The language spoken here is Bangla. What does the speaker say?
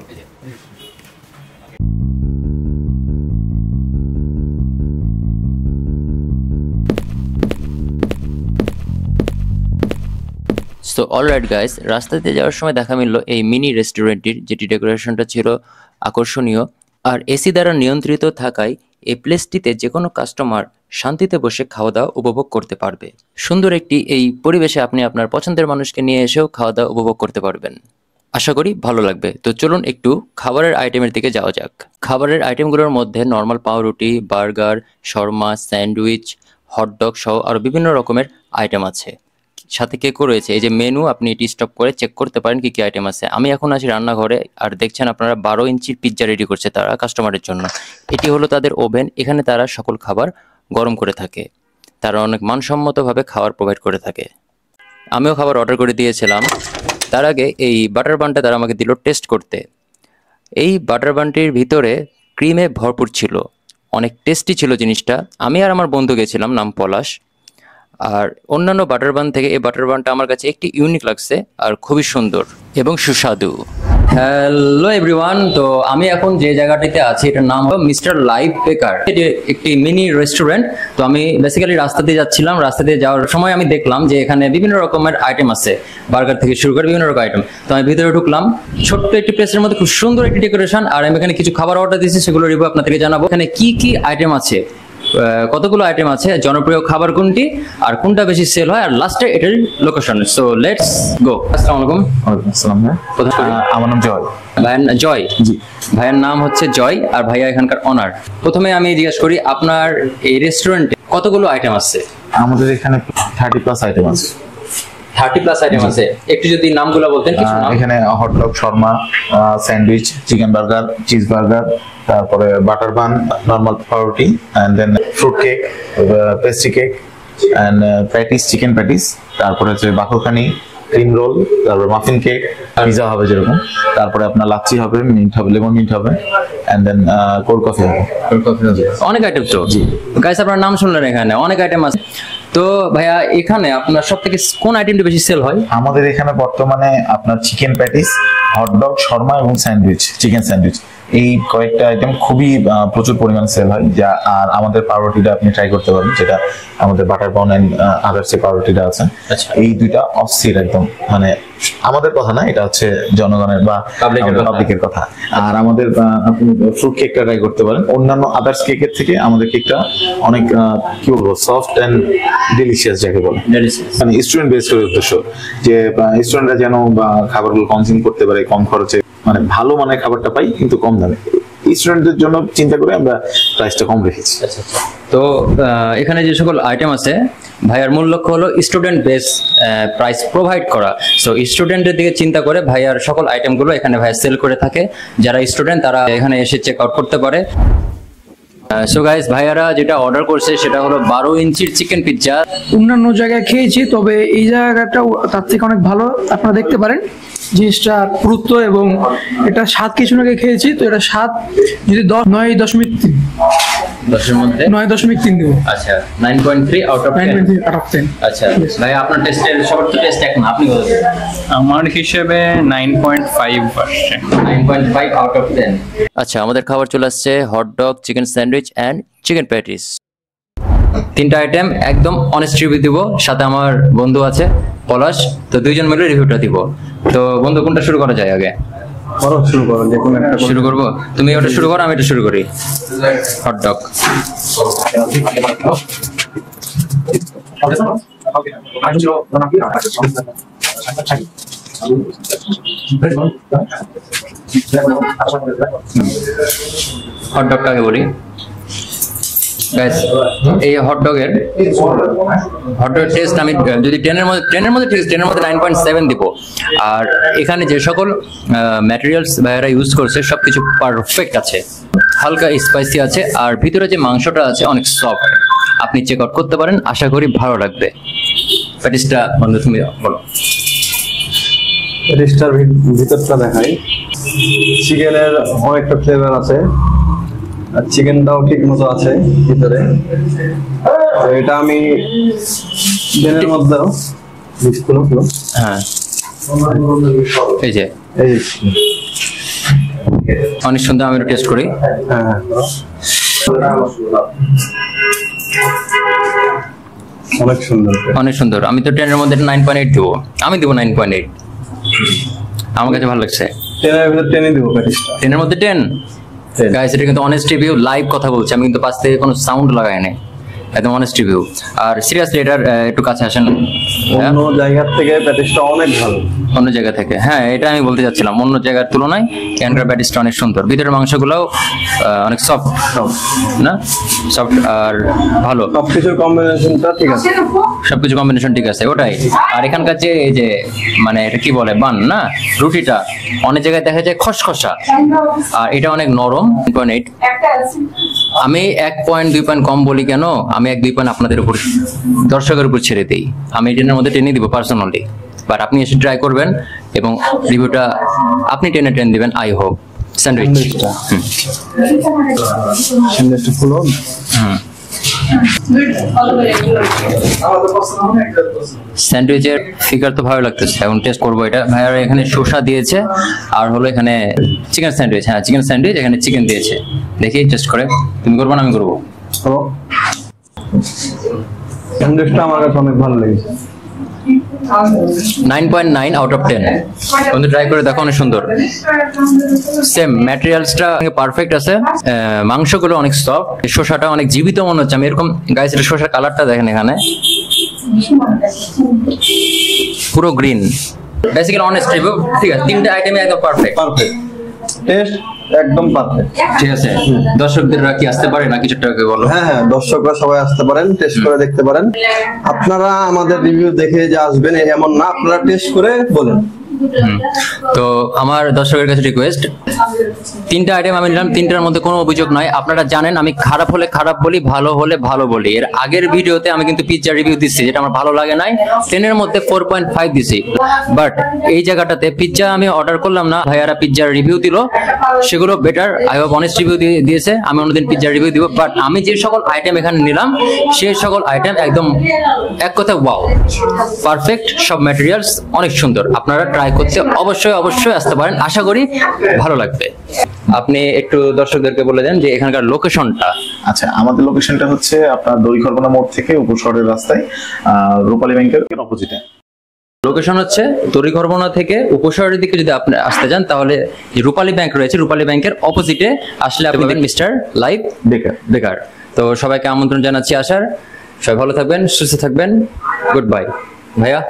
সো অলরাইট গাইস, রাস্তাতে যাওয়ার সময় দেখা মিলল এই মিনি রেস্টুরেন্টটির, যেটি ডেকোরেশনটা ছিল আকর্ষণীয় আর এসি দ্বারা নিয়ন্ত্রিত থাকায় এই প্লেসটিতে যে কোনো কাস্টমার শান্তিতে বসে খাওয়া দাওয়া উপভোগ করতে পারবে। সুন্দর একটি এই পরিবেশে আপনি আপনার পছন্দের মানুষকে নিয়ে এসেও খাওয়া দাওয়া উপভোগ করতে পারবেন। আশা করি ভালো লাগবে। তো চলুন একটু খাবারের আইটেমের দিকে যাওয়া যাক। খাবারের আইটেমগুলোর মধ্যে নর্মাল পাউরুটি, বার্গার, শর্মা, স্যান্ডউইচ, হটডগ সহ আরও বিভিন্ন রকমের আইটেম আছে। সাথে কেকও রয়েছে। এই যে মেনু, আপনি এটি স্টপ করে চেক করতে পারেন কি কি আইটেম আছে। আমি এখন আছি রান্নাঘরে, আর দেখছেন আপনারা 12 ইঞ্চির পিৎজা রেডি করছে তারা কাস্টমারের জন্য। এটি হলো তাদের ওভেন, এখানে তারা সকল খাবার গরম করে থাকে। তারা অনেক মানসম্মতভাবে খাবার প্রোভাইড করে থাকে। আমিও খাবার অর্ডার করে দিয়েছিলাম। তার আগে এই বাটার বানটা তারা আমাকে দিল টেস্ট করতে। এই বাটার বানটির ভিতরে ক্রিমে ভরপুর ছিল, অনেক টেস্টি ছিল জিনিসটা। আমি আর আমার বন্ধু গেছিলাম, নাম পলাশ। আর অন্যান্য বাটার বান থেকে এই বাটার বানটা আমার কাছে একটি ইউনিক লাগছে আর খুবই সুন্দর এবং সুস্বাদু। হ্যালো এভরিওয়ান, তো আমি এখন যে জায়গাটিতে আছি এটার নাম হলো মিস্টার লাইভ বেকার। এটি একটি মিনি রেস্টুরেন্ট। তো আমি বেসিক্যালি রাস্তা দিয়ে যাচ্ছিলাম, রাস্তা দিয়ে যাওয়ার সময় আমি দেখলাম যে এখানে বিভিন্ন রকমের আইটেম আছে, বার্গার থেকে শুরু করে বিভিন্ন রকম আইটেম। তো আমি ভিতরে ঢুকলাম, ছোট্ট একটি প্লেসের মধ্যে খুব সুন্দর একটি ডেকোরেশন। আর আমি এখানে কিছু খাবার অর্ডার দিয়েছি, সেগুলো রিভিউ আপনাদেরকে জানাবো। এখানে কি কি আইটেম আছে, কতগুলো আইটেম আছে, জনপ্রিয় খাবার কোনটি আর কোনটা বেশি সেল হয়, আর লাস্টে এটার লোকেশন। So let's go. আসসালামু আলাইকুম। ওয়ালাইকুম আসসালাম। আমার নাম জয়। ভাইয়ের জয়? জি। ভাইয়ের নাম হচ্ছে জয় আর ভাইয়া এখানকার অনার। প্রথমে আমি জিজ্ঞেস করি, আপনার এই রেস্টুরেন্টে কতগুলো আইটেম আছে? আমাদের এখানে 30+ আইটেম আছে। 30+ আইটেম আছে, একটু যদি নামগুলো বলতেন। এখানে hot dog, shawarma, sandwich, chicken burger, cheese burger, তারপরে বাটার বান, নরমাল পাউরুটি, and then fruit cake, pastry cake, and patties, chicken patties, তারপরে হচ্ছে বাকরখানি, ক্রিম রোল, তারপরে মাফিন কেক, পিজা হবে যেরকম, তারপরে আপনার লাচ্ছি হবে, মিন্ট হবে, লেমন মিন্ট হবে, এন্ড দেন কোল্ড কফি হবে। অনেক আইটেম তো। জি গাইস, আপনার নাম শুনলেন, এখানে অনেক আইটেম আছে। তো ভাইয়া, এখানে আপনার সব থেকে কোন আইটেমটা বেশি সেল হয়? আমাদের এখানে বর্তমানে আপনার চিকেন প্যাটিস, হটডগ, শর্মা এবং স্যান্ডউইচ, চিকেন স্যান্ডউইচ, এই কয়েকটা আইটেম খুবই প্রচুর পরিমাণে সেল হয়। যা আর আমাদের পাউরুটিটা আপনি ট্রাই করতে পারেন, যেটা আমাদের বাটার বন এন্ড আদার্স যে পাউরুটিটা আছে, এই দুইটা অফসিট একদম, মানে আমাদের কথা না, এটা হচ্ছে জনগণের বা পাবলিকের কথা। আর আমাদের আপনি ফ্রুট কেকটা ট্রাই করতে পারেন। অন্যান্য আদার্স কেকের থেকে আমাদের কেকটা অনেক কি বলবো, সফট এন্ড ডেলিশিয়াস যাকে বলে। মানে স্টুডেন্ট বেসড উদ্দেশ্য, যে স্টুডেন্টরা যেন খাবারগুলো কনজিউম করতে পারে কম খরচে, মানে ভালো মানের খাবারটা পাই কিন্তু কম দামে। স্টুডেন্টদের জন্য চিন্তা করে আমরা প্রাইসটা কম রেখেছি। তো এখানে যে সকল আইটেম আছে, ভাইয়ার মূল লক্ষ্য হলো স্টুডেন্ট বেস প্রাইস প্রোভাইড করা। সো স্টুডেন্টের দিকে চিন্তা করে ভাইয়ার সকল আইটেমগুলো এখানে ভাইয়া সেল করে থাকে। যারা স্টুডেন্ট তারা এখানে এসে চেক আউট করতে পারে। সো গাইস, ভাইয়ারা যেটা অর্ডার করছে সেটা হলো 12 ইঞ্চির চিকেন পিৎজা। অন্যান্য জায়গায় খেয়েছি, তবে এই জায়গাটা তার থেকে অনেক ভালো। আপনারা দেখতে পারেন জিনিসটা পুরুত্ব এবং এটা স্বাদ কিছু আগে খেয়েছি, তো এটা স্বাদ যদি 9.3, 10-এর মধ্যে 9.3 দেব। আচ্ছা, 9.3 আউট অফ 10। আচ্ছা ভাই, আপনার টেস্টের সবার তো টেস্ট এক না, আপনি বলুন। আমার হিসেবে 9.5 আসছে। 9.5 আউট অফ 10। আচ্ছা, আমাদের খাবার চলে আসছে hot dog, chicken sandwich and chicken patties. 3টা আইটেম একদম অনেস্ট রিভিউ দিব। সাথে আমার বন্ধু আছে পলাশ, তো দুইজন মিলে রিভিউটা দিব। তো বন্ধু, কোনটা শুরু করা যায় আগে? শুরু করো, দেখুন একটা শুরু করবো। তুমি ওটা শুরু করো, আমি এটা শুরু করি। হটডগ। হটডগটা আগে বলি। গাইস, এই হটডগের টেস্ট আমি যদি 10-এর মধ্যে 9.7 দিব। আর এখানে যে সকল ম্যাটেরিয়ালস ভাইয়ারা ইউজ করছে সবকিছু পারফেক্ট আছে। হালকা স্পাইসি আছে, আর ভিতরে যে মাংসটা আছে অনেক সফট। আপনি চেক আউট করতে পারেন, আশা করি ভালো লাগবে। প্যাটিসটা বন্ধু তুমি বলো। প্যাটিসটার ভিতরটা দেখাই। চিকেনের অনেকটা ফ্লেভার আছে, আর চিকেনটাও ঠিক মতো আছে ভিতরে। এটা আমি দিনের মধ্যেও হ্যাঁ, এই যে অনেক সুন্দর, আমি টেস্ট করি। হ্যাঁ অনেক সুন্দর, অনেক সুন্দর। আমি তো 10 এর মধ্যে 9.8 দিব, আমি দিব 9.8, আমার কাছে ভালো লাগছে। 10 এর ভিতর 10ই দিব প্যাটিসটা, 10 এর মধ্যে 10। গাইস এটা কিন্তু অনেস্ট রিভিউ, লাইভ কথা বলছি আমি, কিন্তু পাশ থেকে কোনো সাউন্ড লাগাই নাই, একদম অনেস্ট রিভিউ। আর সিরিয়াসলি এটার একটু কাছে আসেন, অন্য জায়গার থেকে প্যাটিসটা অনেক ভালো। অন্য জায়গা থেকে, হ্যাঁ এটা আমি বলতে চাচ্ছিলাম, অন্য জায়গার তুলনায় এখানকার প্যাটিসটা অনেক সুন্দর। ভিতরের মাংসগুলোও অনেক সফট না, সফট আর ভালো, সবকিছুর কম্বিনেশনটা ঠিক আছে, সবকিছু কম্বিনেশন ঠিক আছে ওটাই। আর এখানকার যে এই যে মানে এটা কি বলে বান না, রুটিটা অনেক জায়গায় দেখা যায় খসখসা, আর এটা অনেক নরম। 1.8, আমি 1 পয়েন্ট 2 পয়েন্ট কম বলি কেন, আমি 1-2 পয়েন্ট আপনাদের উপর, দর্শকের উপর ছেড়ে দিই। আমি 10 এর মধ্যে 10ই দিব পার্সোনালি, বাট আপনি এসে ট্রাই করবেন এবং রিভিউটা আপনি 10 এ 10 দিবেন। I hope. স্যান্ডউইচটা ফুল স্যান্ডউইচের ফিগার তো ভালো লাগতেছে, এখন টেস্ট করবো এটা। ভাইয়ার এখানে শসা দিয়েছে, আর হলো এখানে চিকেন স্যান্ডউইচ, হ্যাঁ চিকেন স্যান্ডউইচ, এখানে চিকেন দিয়েছে। দেখি টেস্ট করে, তুমি করবো না আমি করবো? স্যান্ডউইচটা আমার কাছে অনেক ভালো লেগেছে, 9.9 আউট অফ 10। বন্ধু ট্রাই করে দেখো, অনেক সুন্দর। সেম ম্যাটেরিয়ালসটা পারফেক্ট আছে, মাংসগুলো অনেক সফট, শসাটা অনেক জীবিত মনে হচ্ছে। আমি এরকম গাইস, এটা শসার কালারটা দেখেন, এখানে পুরো গ্রিন। বেসিক্যালি অনেস্ট রিভিউ, ঠিক আছে, 3টা আইটেমে একদম পারফেক্ট, পারফেক্ট টেস্ট, একদম পারফেক্ট। ঠিক আছে, দর্শকদের কি আসতে পারে না কিছু টাকা বলো? হ্যাঁ হ্যাঁ, দর্শকরা সবাই আসতে পারেন, টেস্ট করে দেখতে পারেন। আপনারা আমাদের রিভিউ দেখে যে আসবেন এমন না, আপনারা টেস্ট করে বলেন। তো আমার দর্শকের কাছে রিকোয়েস্ট, 3টা আইটেম আমি নিলাম, 3টার মধ্যে কোনো অভিযোগ নাই। আপনারা জানেন আমি খারাপ হলে খারাপ বলি, ভালো হলে ভালো বলি। এর আগের ভিডিওতে আমি কিন্তু পিৎজা রিভিউ দিচ্ছি, যেটা আমার ভালো লাগে নাই, 10 এর মধ্যে 4.5 দিছি। বাট এই জায়গাটাতে পিৎজা আমি অর্ডার করলাম না, ভাইয়ারা পিৎজার রিভিউ দিল, সেগুলো better. I hope honest review দিয়েছে, আমি অন্যদিন পিৎজা রিভিউ দিব। বাট আমি যে সকল আইটেম এখানে নিলাম, সেই সকল আইটেম একদম এক কথায় ওয়াও, পারফেক্ট, সব ম্যাটেরিয়ালস অনেক সুন্দর। আপনারা ট্রাই করতে অবশ্যই অবশ্যই আসতে পারেন, আশা করি ভালো লাগবে। আপনি একটু দর্শকদেরকে বলে দেন যে এখানকার লোকেশনটা। আচ্ছা, আমাদের লোকেশনটা হচ্ছে আপনার দড়িখরগোনা মোড় থেকে উপশহরের রাস্তায়, রূপালী ব্যাংকের অপোজিটে। লোকেশন হচ্ছে দড়িখরগোনা থেকে উপশহরের দিকে যদি আপনি আসতে যান, তাহলে যে রূপালী ব্যাংক রয়েছে, রূপালী ব্যাংকের অপোজিটে আসলে আপনি পাবেন মিস্টার লাইভ বেকার। তো সবাইকে আমন্ত্রণ জানাচ্ছি আসার। সবাই ভালো থাকবেন, সুস্থ থাকবেন, গুড বাই ভাইয়া।